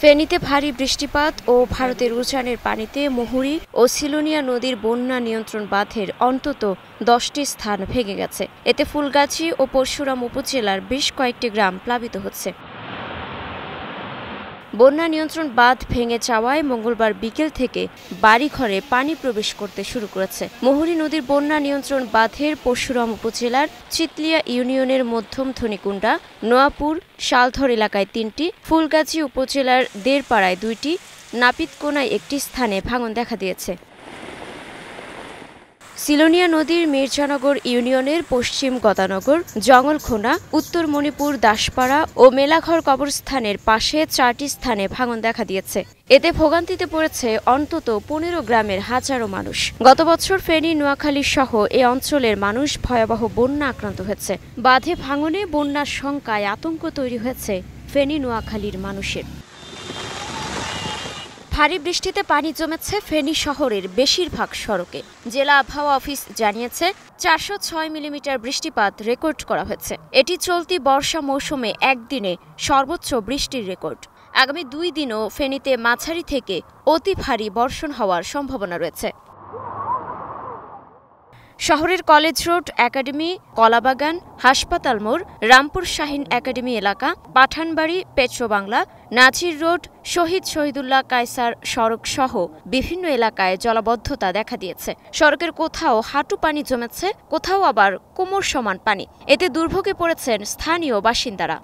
ফেনীতে ভারী বৃষ্টিপাত ও ভারতের উজানের পানিতে মুহুরী ও সিলোনিয়া নদীর বন্যা নিয়ন্ত্রণ বাঁধের অন্তত 10টি স্থান ভেঙে গেছে। এতে ফুলগাজী ও পরশুরাম উপজেলার বেশ কয়েকটি গ্রাম প্লাবিত হচ্ছে। বন্যা নিয়ন্ত্রণ বাঁধ ভেঙে যাওয়ায় মঙ্গলবার বিকেল থেকে বাড়িঘরে পানি প্রবেশ করতে শুরু করেছে। মুহুরী নদীর বন্যা নিয়ন্ত্রণ বাঁধের পরশুরাম উপজেলার চিতলিয়া ইউনিয়নের মধ্যম ধনিকুণ্ডা, নোয়াপুর, শালধর এলাকায় 3টি, ফুলগাজী উপজেলার দেড়পাড়ায় 2টি, নাপিতকোনায় 1টি স্থানে ভাঙন দেখা দিয়েছে। সিলোনিয়া নদীর মির্জানগর ইউনিয়নের পশ্চিম গদানগর, জঙ্গলখোনা, উত্তর মণিপুর দাসপাড়া ও মেলাঘর কবরস্থানের পাশে 4টি স্থানে ভাঙন দেখা দিয়েছে। এতে ভোগান্তিতে পড়েছে অন্তত 15 গ্রামের হাজারো মানুষ। গত বছর ফেনী, নোয়াখালী সহ এ অঞ্চলের মানুষ ভয়াবহ বন্যা আক্রান্ত হয়েছে। বাঁধে ভাঙনে বন্যার শঙ্কায় আতঙ্ক তৈরি হয়েছে ফেনী, নোয়াখালীর মানুষের। ভারী বৃষ্টিতে পানি জমেছে ফেনী শহরের বেশিরভাগ সড়কে। জেলা আবহাওয়া অফিস জানিয়েছে 406 মিলিমিটার বৃষ্টিপাত রেকর্ড করা হয়েছে। এটি চলতি বর্ষা মৌসুমে একদিনে সর্বোচ্চ বৃষ্টির রেকর্ড। আগামী 2 দিনও ফেনীতে মাঝারি থেকে অতি ভারী বর্ষণ হওয়ার সম্ভাবনা রয়েছে। শহরের কলেজ রোড, একাডেমি, কলাবাগান, হাসপাতাল মোড়, রামপুর শাহীন একাডেমি এলাকা, পাঠানবাড়ি, পেট্রোবাংলা, নাজির রোড, শহীদ শহীদুল্লাহ কায়সার সড়ক সহ বিভিন্ন এলাকায় জলাবদ্ধতা দেখা দিয়েছে। সড়কের কোথাও হাঁটু পানি জমেছে, কোথাও আবার কোমর সমান পানি। এতে দুর্ভোগে পড়েছেন স্থানীয় বাসিন্দারা।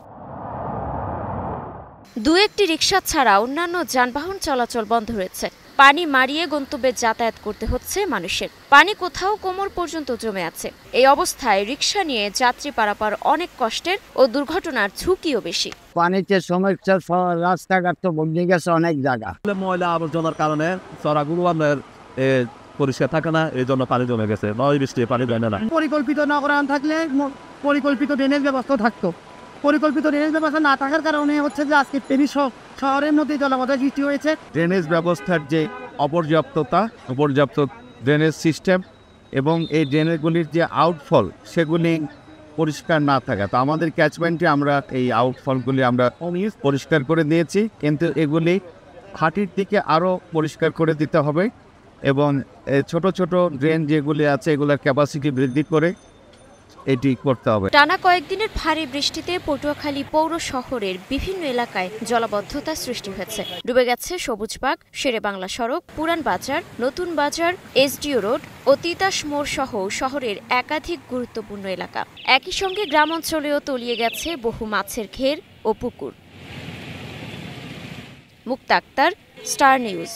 2-1টি রিকশা ছাড়া অন্যান্য যানবাহন চলাচল বন্ধ রয়েছে। পানি মারিয়ে গন্তব্যে যাতায়াত করতে হচ্ছে মানুষের। পানি কোথাও কোমর পর্যন্ত জমে আছে। এই অবস্থায় রিকশা নিয়ে যাত্রী পারাপার অনেক কষ্টের ও দুর্ঘটনার ঝুঁকিও বেশি। পানিতে সমস্যা, রাস্তাঘাট তো বন্ধ গেছে অনেক জায়গা। ময়লা আবর্জনার কারণে চড়াগুলো পরিষ্কার থাকে না, এই জন্য পানি জমে গেছে। নয় বৃষ্টি পানি জমে না। পরিকল্পিত না করা থাকলে পরিকল্পিত ড্রেনেজ ব্যবস্থা থাকতো। পরিকল্পিত ড্রেনেজ ব্যবস্থা না থাকার কারণে হচ্ছে যে আজকে ফেনী শহরের মধ্যে জলাবদ্ধতা সৃষ্টি হয়েছে। ড্রেনেজ ব্যবস্থার যে অপর্যাপ্ত ড্রেনেজ সিস্টেম এবং এই ড্রেনেজগুলির যে আউটফল সেগুলি পরিষ্কার না থাকা, তো আমাদের ক্যাচমেন্টে আমরা এই আউটফলগুলি আমরা পরিষ্কার করে দিয়েছি, কিন্তু এগুলি ঘাটির দিকে আরও পরিষ্কার করে দিতে হবে এবং ছোট ছোট ড্রেন যেগুলি আছে এগুলোর ক্যাপাসিটি বৃদ্ধি করে এটি করতে হবে। টানা কয়েকদিনের ভারী বৃষ্টিতে পটুয়াখালী পৌর শহরের বিভিন্ন এলাকায় জলাবদ্ধতা সৃষ্টি হয়েছে। ডুবে গেছে সবুজবাগ, শেরেবাংলা সড়ক, পুরান বাজার, নতুন বাজার, এসডিও রোড ও তিতাস মোড় সহ শহরের একাধিক গুরুত্বপূর্ণ এলাকা। একই সঙ্গে গ্রাম অঞ্চলেও তলিয়ে গেছে বহু মাছের ঘের ও পুকুর। মুক্তা আক্তার, স্টার নিউজ।